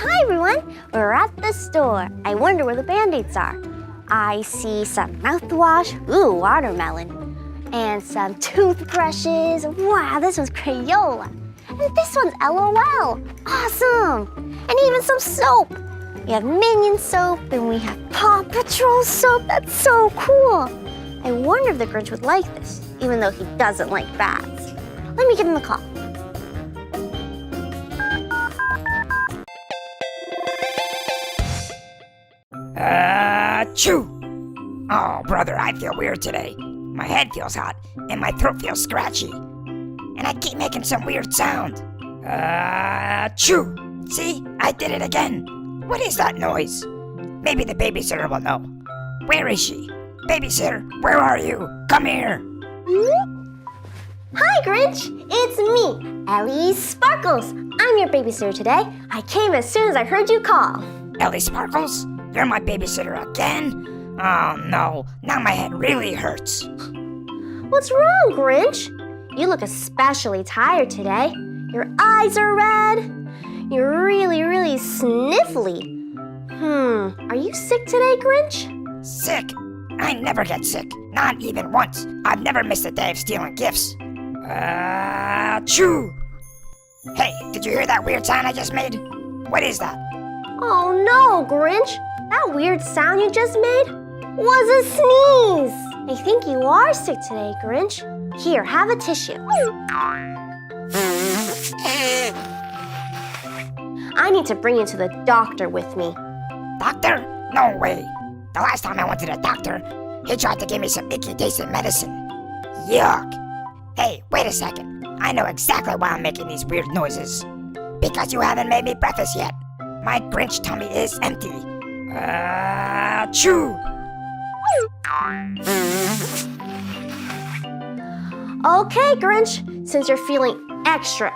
Hi everyone, we're at the store. I wonder where the Band-Aids are. I see some mouthwash, ooh, watermelon, and some toothbrushes. Wow, this one's Crayola. And this one's LOL, awesome. And even some soap. We have Minion soap and we have Paw Patrol soap. That's so cool. I wonder if the Grinch would like this, even though he doesn't like bats. Let me give him a call. Achoo! Oh, brother, I feel weird today. My head feels hot, and my throat feels scratchy. And I keep making some weird sound. Achoo! See? I did it again. What is that noise? Maybe the babysitter will know. Where is she? Babysitter, where are you? Come here. Hi, Grinch. It's me, Ellie Sparkles. I'm your babysitter today. I came as soon as I heard you call. Ellie Sparkles? You're my babysitter again? Oh no, now my head really hurts. What's wrong, Grinch? You look especially tired today. Your eyes are red. You're really sniffly. Are you sick today, Grinch? Sick? I never get sick, not even once. I've never missed a day of stealing gifts. Achoo! Hey, did you hear that weird sound I just made? What is that? Oh no, Grinch. That weird sound you just made was a sneeze. I think you are sick today, Grinch. Here, have a tissue. I need to bring you to the doctor with me. Doctor? No way. The last time I went to the doctor, he tried to give me some icky tasting medicine. Yuck. Hey, wait a second. I know exactly why I'm making these weird noises. Because you haven't made me breakfast yet. My Grinch tummy is empty. Achoo! Okay, Grinch, since you're feeling extra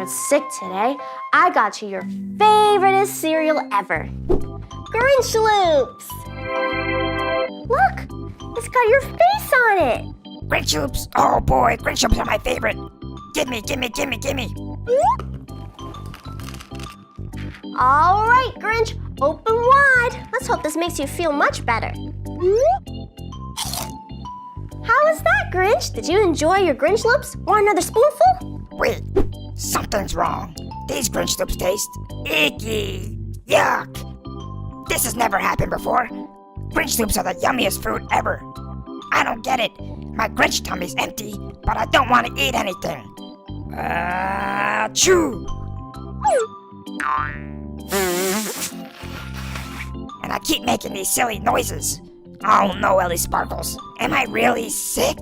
sick today, I got you your favoriteest cereal ever. Grinch Loops! Look, it's got your face on it. Grinch Loops? Oh boy, Grinch Loops are my favorite. Gimme. All right, Grinch, open wide. Let's hope this makes you feel much better. How was that, Grinch? Did you enjoy your Grinch Loops? Want another spoonful? Wait, something's wrong. These Grinch Loops taste icky. Yuck. This has never happened before. Grinch Loops are the yummiest food ever. I don't get it. My Grinch tummy's empty, but I don't want to eat anything. Achoo! And I keep making these silly noises. Oh no, Ellie Sparkles. Am I really sick?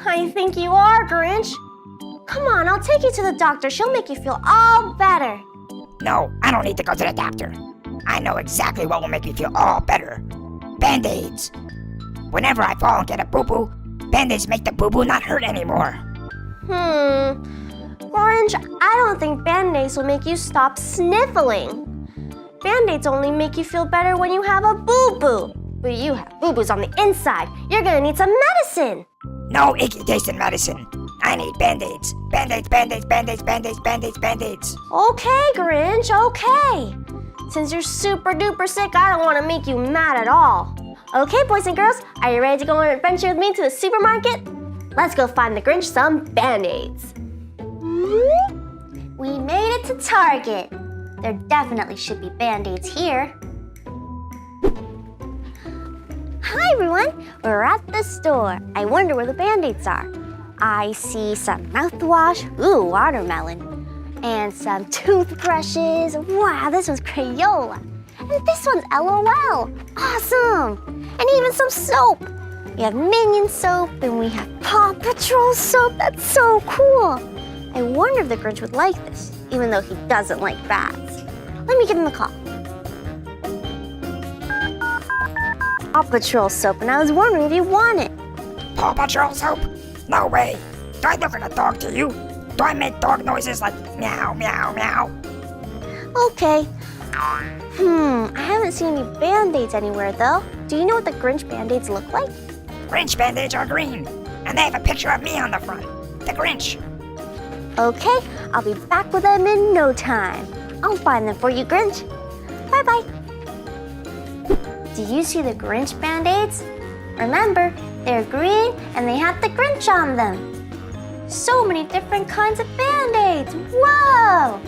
I think you are, Grinch. Come on, I'll take you to the doctor. She'll make you feel all better. No, I don't need to go to the doctor. I know exactly what will make me feel all better. Band-Aids. Whenever I fall and get a boo-boo, Band-Aids make the boo-boo not hurt anymore. Grinch, I don't think Band-Aids will make you stop sniffling. Band-Aids only make you feel better when you have a boo-boo. But you have boo-boos on the inside. You're gonna need some medicine. No icky tasting medicine. I need Band-Aids. Band-Aids. Okay, Grinch, okay. Since you're super duper sick, I don't want to make you mad at all. Okay, boys and girls, are you ready to go on an adventure with me to the supermarket? Let's go find the Grinch some Band-Aids. We made it to Target. There definitely should be Band-Aids here. Hi everyone, we're at the store. I wonder where the Band-Aids are. I see some mouthwash, ooh, watermelon, and some toothbrushes. Wow, this one's Crayola. And this one's LOL, awesome. And even some soap. We have Minion soap and we have Paw Patrol soap. That's so cool. I wonder if the Grinch would like this, even though he doesn't like bats. Let me give him a call. Paw Patrol soap, and I was wondering if you want it. Paw Patrol soap? No way. Do I look like a dog to you? Do I make dog noises like meow, meow, meow? Okay. I haven't seen any Band-Aids anywhere, though. Do you know what the Grinch Band-Aids look like? Grinch Band-Aids are green, and they have a picture of me on the front. The Grinch. Okay, I'll be back with them in no time. I'll find them for you, Grinch. Bye-bye. Do you see the Grinch Band-Aids? Remember, they're green and they have the Grinch on them. So many different kinds of Band-Aids. Whoa!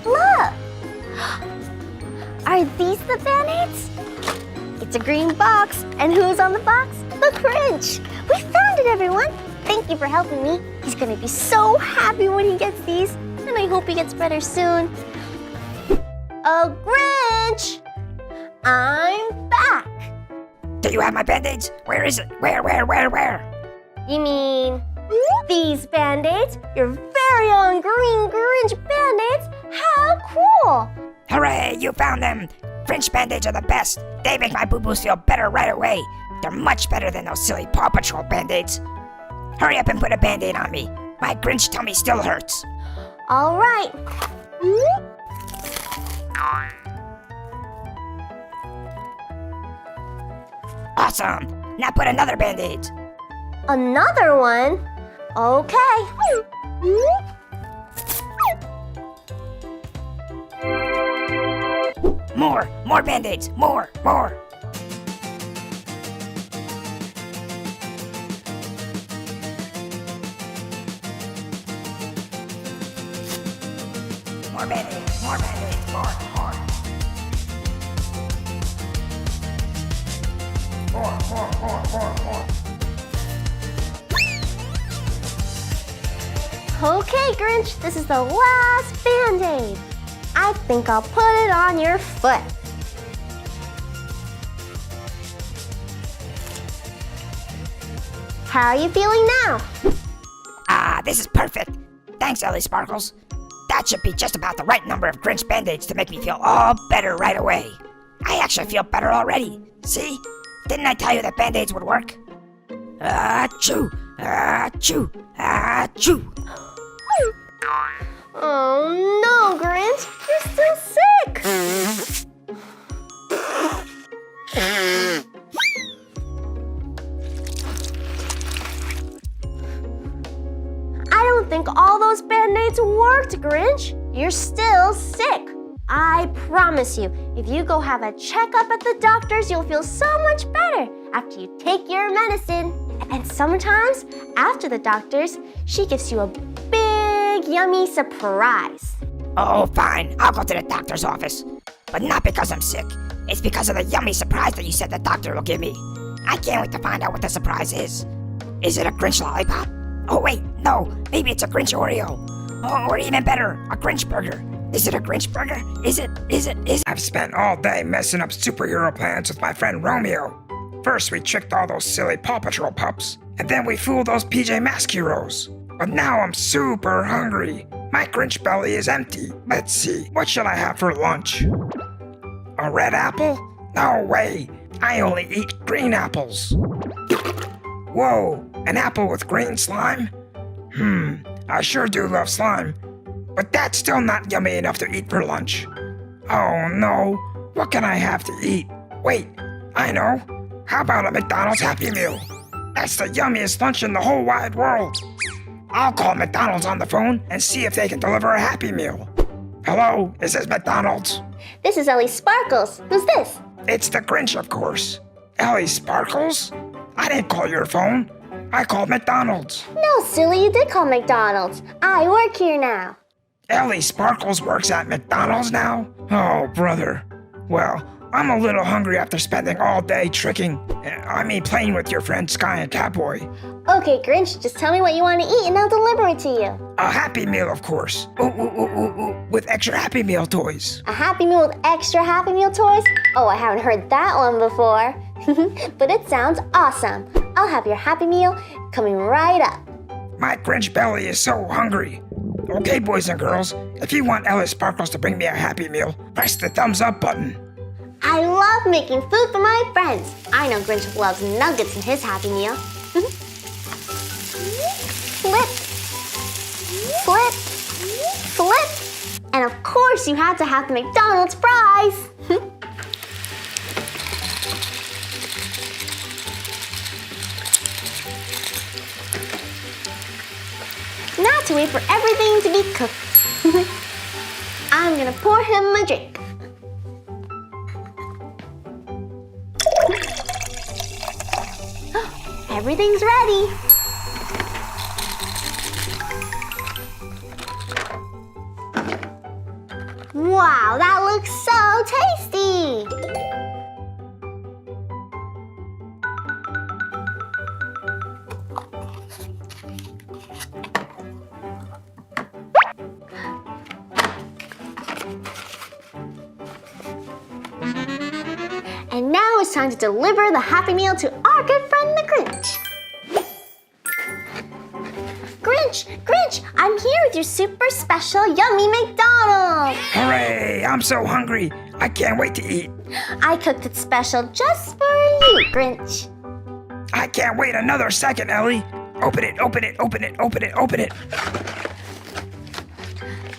Look! Are these the Band-Aids? It's a green box. And who's on the box? The Grinch. We found it, everyone. Thank you for helping me. He's gonna be so happy when he gets these. And I hope he gets better soon. Oh, Grinch! I'm back. Do you have my Band-Aids? Where is it? Where? You mean these Band-Aids? Your very own green Grinch Band-Aids? How cool! Hooray, you found them! Grinch Band-Aids are the best. They make my boo-boos feel better right away. They're much better than those silly Paw Patrol Band-Aids. Hurry up and put a Band-Aid on me. My Grinch tummy still hurts. All right. Awesome! Now put another Band-Aid. Another one? Okay. More Band-Aids, more. More Band-Aids, more. More. Okay, Grinch, this is the last Band-Aid. I think I'll put it on your foot. How are you feeling now? This is perfect. Thanks, Ellie Sparkles. That should be just about the right number of Grinch Band-Aids to make me feel all better right away. I actually feel better already. See? Didn't I tell you that Band-Aids would work? Achoo! Achoo! Achoo! Oh no, Grinch! You're still sick! I don't think all those Band-Aids worked, Grinch. You're still sick. I promise you, if you go have a checkup at the doctor's, you'll feel so much better after you take your medicine. And sometimes, after the doctor's, she gives you a big, yummy surprise. Oh, fine. I'll go to the doctor's office. But not because I'm sick. It's because of the yummy surprise that you said the doctor will give me. I can't wait to find out what the surprise is. Is it a Grinch lollipop? Oh, wait, no. Maybe it's a Grinch Oreo. Oh, or even better, a Grinch burger. Is it a Grinch burger? Is it? I've spent all day messing up superhero plans with my friend Romeo. First, we tricked all those silly Paw Patrol pups, and then we fooled those PJ Masks heroes. But now I'm super hungry. My Grinch belly is empty. Let's see, what should I have for lunch? A red apple? No way. I only eat green apples. Whoa, an apple with green slime? I sure do love slime. But that's still not yummy enough to eat for lunch. Oh no, what can I have to eat? Wait, I know. How about a McDonald's Happy Meal? That's the yummiest lunch in the whole wide world. I'll call McDonald's on the phone and see if they can deliver a Happy Meal. Hello, is this McDonald's? This is Ellie Sparkles. Who's this? It's the Grinch, of course. Ellie Sparkles? I didn't call your phone. I called McDonald's. No, silly, you did call McDonald's. I work here now. Ellie Sparkles works at McDonald's now? Oh, brother. Well, I'm a little hungry after spending all day playing with your friend Sky and Catboy. Okay, Grinch, just tell me what you want to eat and I'll deliver it to you. A Happy Meal, of course. Ooh, with extra Happy Meal toys. A Happy Meal with extra Happy Meal toys? Oh, I haven't heard that one before. But it sounds awesome. I'll have your Happy Meal coming right up. My Grinch belly is so hungry. Okay, boys and girls, if you want Ellie Sparkles to bring me a Happy Meal, press the thumbs up button. I love making food for my friends. I know Grinch loves nuggets in his Happy Meal. Flip, flip, flip. And of course you have to have the McDonald's fries. Now to wait for everything to be cooked. I'm gonna pour him a drink. Everything's ready. Wow, that looks so tasty! And now it's time to deliver the Happy Meal to our good friend the Grinch. Grinch, I'm here with your super special yummy McDonald's. Hooray! I'm so hungry. I can't wait to eat. I cooked it special just for you, Grinch. I can't wait another second, Ellie. Open it, open it, open it, open it, open it.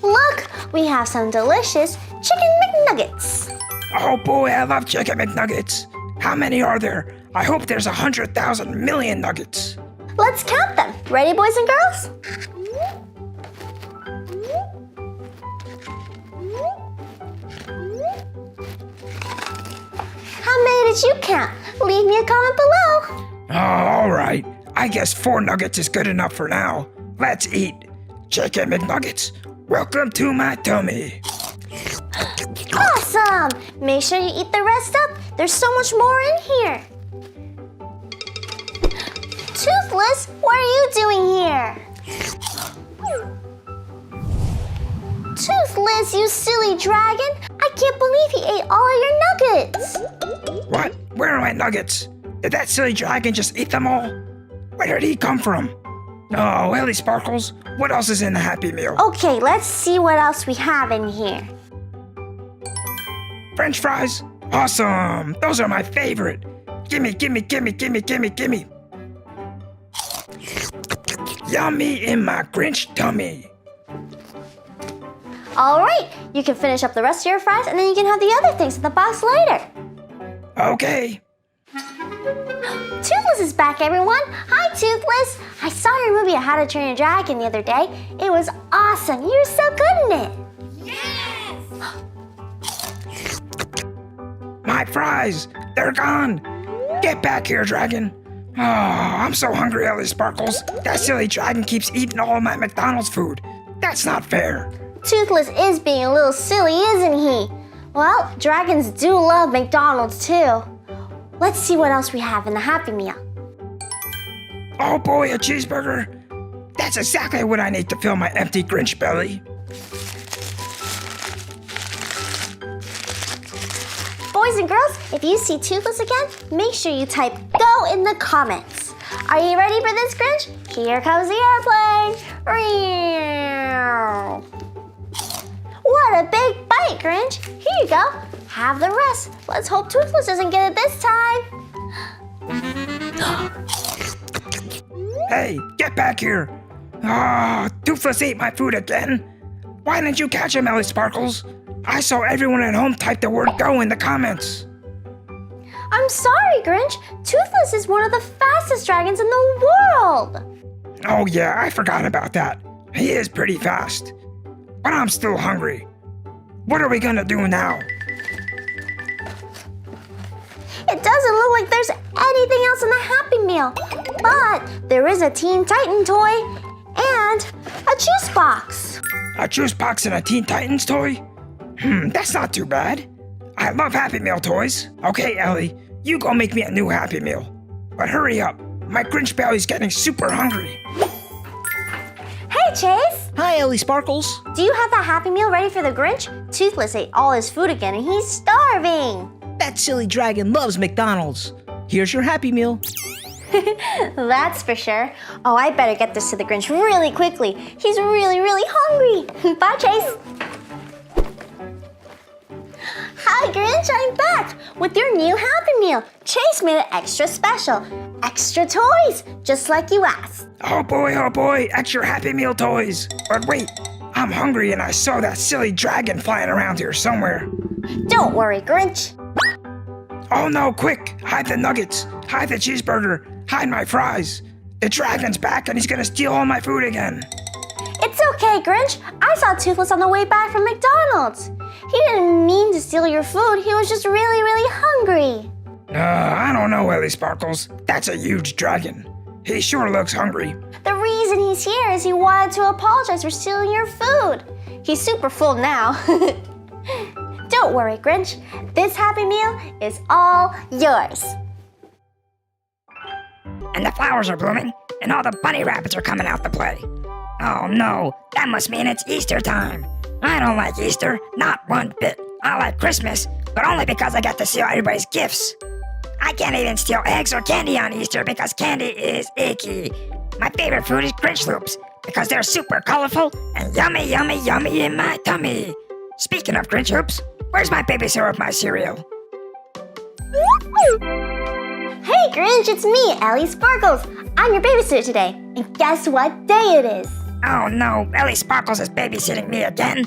Look, we have some delicious chicken McNuggets. Oh boy, I love chicken McNuggets. How many are there? I hope there's 100,000 million nuggets. Let's count them. Ready, boys and girls? How many did you count? Leave me a comment below. Oh, all right. I guess 4 nuggets is good enough for now. Let's eat. Chicken McNuggets, welcome to my tummy. Awesome! Make sure you eat the rest up. There's so much more in here. Toothless, what are you doing here? Toothless, you silly dragon! I can't believe he ate all your nuggets! What? Where are my nuggets? Did that silly dragon just eat them all? Where did he come from? Oh, Ellie Sparkles, what else is in the Happy Meal? Okay, let's see what else we have in here. French fries? Awesome! Those are my favorite. Gimme, gimme, gimme, gimme, gimme, gimme. Yummy in my Grinch tummy. All right, you can finish up the rest of your fries and then you can have the other things in the box later. Okay. Toothless is back, everyone. Hi, Toothless. I saw your movie How to Train a Dragon the other day. It was awesome. You were so good in it. My fries, they're gone. Get back here, dragon. Oh, I'm so hungry, Ellie Sparkles. That silly dragon keeps eating all of my McDonald's food. That's not fair. Toothless is being a little silly, isn't he? Well, dragons do love McDonald's too. Let's see what else we have in the Happy Meal. Oh boy, a cheeseburger. That's exactly what I need to fill my empty Grinch belly. Boys and girls, if you see Toothless again, make sure you type GO in the comments. Are you ready for this, Grinch? Here comes the airplane. What a big bite, Grinch. Here you go. Have the rest. Let's hope Toothless doesn't get it this time. Hey, get back here. Ah, Toothless ate my food again. Why didn't you catch him, Ellie Sparkles? I saw everyone at home type the word GO in the comments. I'm sorry, Grinch. Toothless is one of the fastest dragons in the world. Oh yeah, I forgot about that. He is pretty fast. But I'm still hungry. What are we gonna do now? It doesn't look like there's anything else in the Happy Meal. But there is a Teen Titan toy and a juice box. A juice box and a Teen Titans toy? That's not too bad. I love Happy Meal toys. Okay, Ellie, you go make me a new Happy Meal. But hurry up, my Grinch belly's getting super hungry. Hey, Chase. Hi, Ellie Sparkles. Do you have that Happy Meal ready for the Grinch? Toothless ate all his food again and he's starving. That silly dragon loves McDonald's. Here's your Happy Meal. That's for sure. Oh, I better get this to the Grinch really quickly. He's really, really hungry. Bye, Chase. Hi, Grinch, I'm back with your new Happy Meal. Chase made it extra special. Extra toys, just like you asked. Oh boy, extra Happy Meal toys. But wait, I'm hungry and I saw that silly dragon flying around here somewhere. Don't worry, Grinch. Oh no, quick, hide the nuggets, hide the cheeseburger, hide my fries. The dragon's back and he's gonna steal all my food again. It's okay, Grinch. I saw Toothless on the way back from McDonald's. He didn't mean to steal your food. He was just really, really hungry. I don't know, Ellie Sparkles. That's a huge dragon. He sure looks hungry. The reason he's here is he wanted to apologize for stealing your food. He's super full now. Don't worry, Grinch. This Happy Meal is all yours. And the flowers are blooming, and all the bunny rabbits are coming out to play. Oh no, that must mean it's Easter time. I don't like Easter, not one bit. I like Christmas, but only because I get to steal everybody's gifts. I can't even steal eggs or candy on Easter because candy is icky. My favorite food is Grinch Loops because they're super colorful and yummy, yummy, yummy in my tummy. Speaking of Grinch Loops, where's my babysitter of my cereal? Hey, Grinch, it's me, Ellie Sparkles. I'm your babysitter today. And guess what day it is? Oh no, Ellie Sparkles is babysitting me again.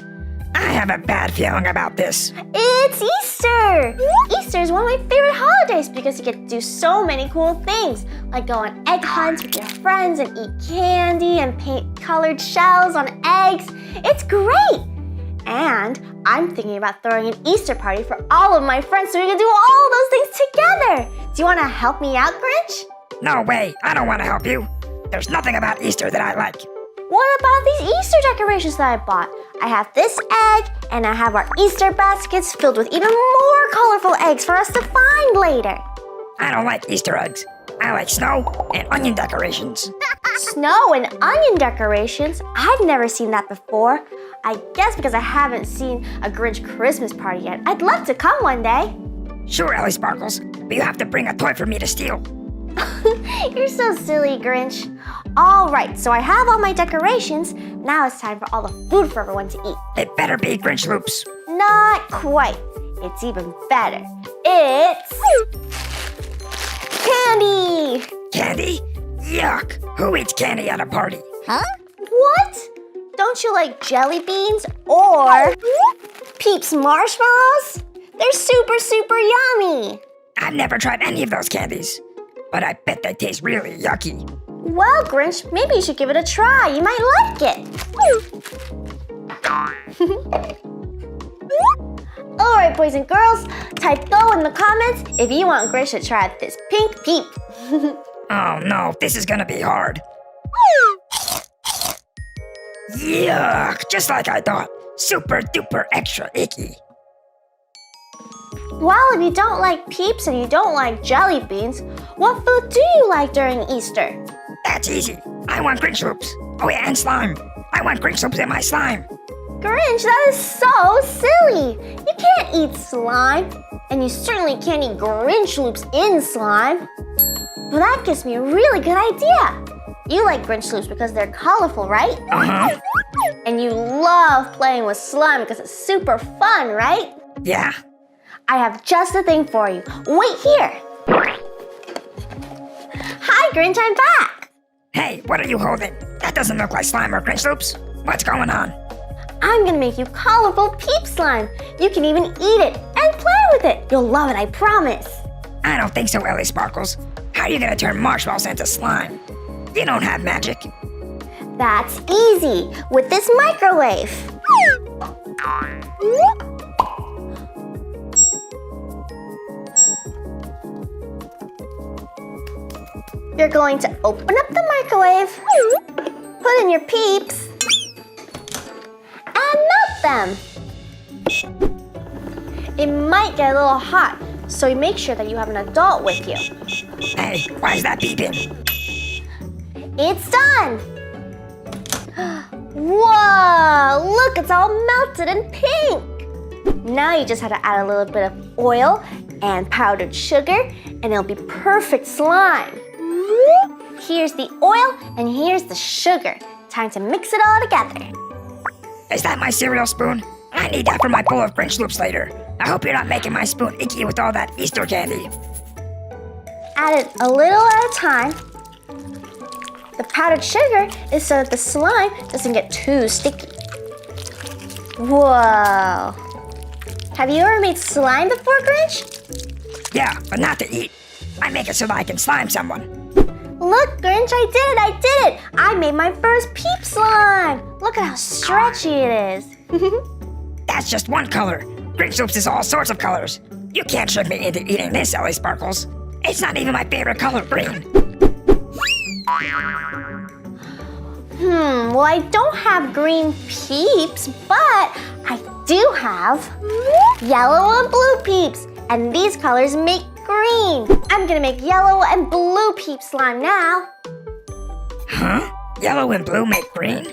I have a bad feeling about this. It's Easter! Easter is one of my favorite holidays because you get to do so many cool things, like go on egg hunts with your friends and eat candy and paint colored shells on eggs. It's great! And I'm thinking about throwing an Easter party for all of my friends so we can do all those things together. Do you want to help me out, Grinch? No way, I don't want to help you. There's nothing about Easter that I like. What about these Easter decorations that I bought? I have this egg, and I have our Easter baskets filled with even more colorful eggs for us to find later. I don't like Easter eggs. I like snow and onion decorations. Snow and onion decorations? I've never seen that before. I guess because I haven't seen a Grinch Christmas party yet. I'd love to come one day. Sure, Ellie Sparkles, but you have to bring a toy for me to steal. You're so silly, Grinch. All right, so I have all my decorations. Now it's time for all the food for everyone to eat. It better be Grinch Loops. Not quite. It's even better. It's candy. Candy? Yuck! Who eats candy at a party? What? Don't you like jelly beans or Peeps marshmallows? They're super, super yummy. I've never tried any of those candies, but I bet they taste really yucky. Well, Grinch, maybe you should give it a try. You might like it. All right, boys and girls, type go in the comments if you want Grinch to try this pink peep. Oh no, this is gonna be hard. Yuck! Just like I thought. Super duper extra icky. Well, if you don't like Peeps and you don't like jelly beans, what food do you like during Easter? That's easy. I want Grinch Loops. Oh yeah, and slime. I want Grinch Loops in my slime. Grinch, that is so silly. You can't eat slime, and you certainly can't eat Grinch Loops in slime. Well, that gives me a really good idea. You like Grinch Loops because they're colorful, right? Uh-huh. And you love playing with slime because it's super fun, right? Yeah. I have just the thing for you. Wait here. Hi, Grinch, I'm back. Hey, what are you holding? That doesn't look like slime or Grinch Loops. What's going on? I'm gonna make you colorful Peep slime. You can even eat it and play with it. You'll love it, I promise. I don't think so, Ellie Sparkles. How are you gonna turn marshmallows into slime? You don't have magic. That's easy with this microwave. You're going to open up the microwave, put in your Peeps, and melt them. It might get a little hot, so you make sure that you have an adult with you. Hey, why is that beeping? It's done! Whoa! Look, it's all melted and pink! Now you just have to add a little bit of oil and powdered sugar, and it'll be perfect slime. Here's the oil, and here's the sugar. Time to mix it all together. Is that my cereal spoon? I need that for my bowl of Grinch Loops later. I hope you're not making my spoon icky with all that Easter candy. Add it a little at a time. The powdered sugar is so that the slime doesn't get too sticky. Whoa! Have you ever made slime before, Grinch? Yeah, but not to eat. I make it so that I can slime someone. Look, Grinch, I did it! I made my first peep slime! Look at how stretchy it is. That's just one color. Grinch Loops is all sorts of colors. You can't trick me into eating this, Ellie Sparkles. It's not even my favorite color, green. Well, I don't have green peeps, but I do have yellow and blue peeps, and these colors make green. I'm gonna make yellow and blue peep slime now. Huh? Yellow and blue make green?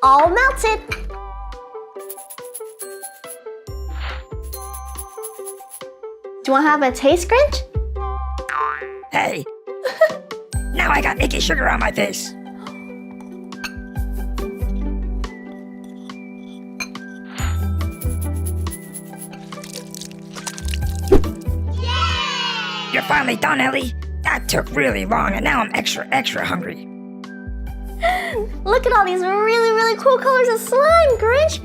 All melted. Do you want to have a taste, Grinch? Hey. Now I got icky sugar on my face. You're finally done, Ellie. That took really long, and now I'm extra hungry. Look at all these really cool colors of slime, Grinch.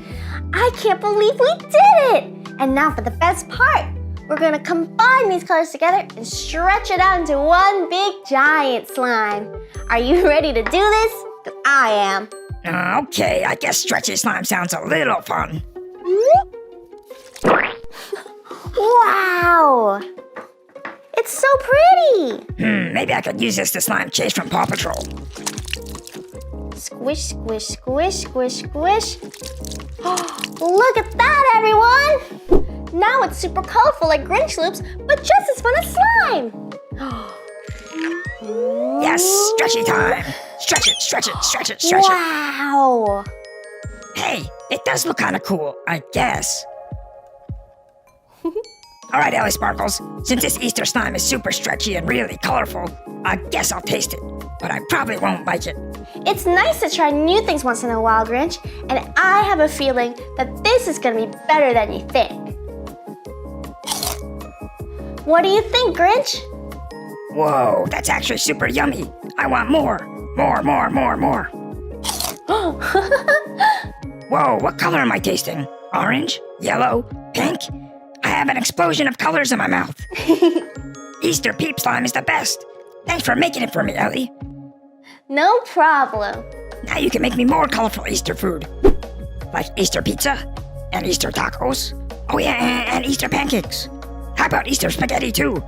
I can't believe we did it. And now for the best part. We're gonna combine these colors together and stretch it out into one big giant slime. Are you ready to do this? 'Cause I am. Okay, I guess stretchy slime sounds a little fun. Wow! It's so pretty! Maybe I could use this to slime Chase from Paw Patrol. Squish, squish, squish, squish, squish. Look at that, everyone! Now it's super colorful like Grinch Loops, but just as fun as slime! Yes, stretchy time! Stretch it, stretch it, stretch it, stretch it. Wow! Hey, it does look kind of cool, I guess. All right, Ellie Sparkles, since this Easter slime is super stretchy and really colorful, I guess I'll taste it, but I probably won't like it. It's nice to try new things once in a while, Grinch, and I have a feeling that this is gonna be better than you think. What do you think, Grinch? Whoa, that's actually super yummy. I want more. More. Whoa, what color am I tasting? Orange? Yellow? Pink? I have an explosion of colors in my mouth. Easter peep slime is the best. Thanks for making it for me, Ellie. No problem. Now you can make me more colorful Easter food. Like Easter pizza, and Easter tacos. Oh yeah, and Easter pancakes. How about Easter spaghetti too?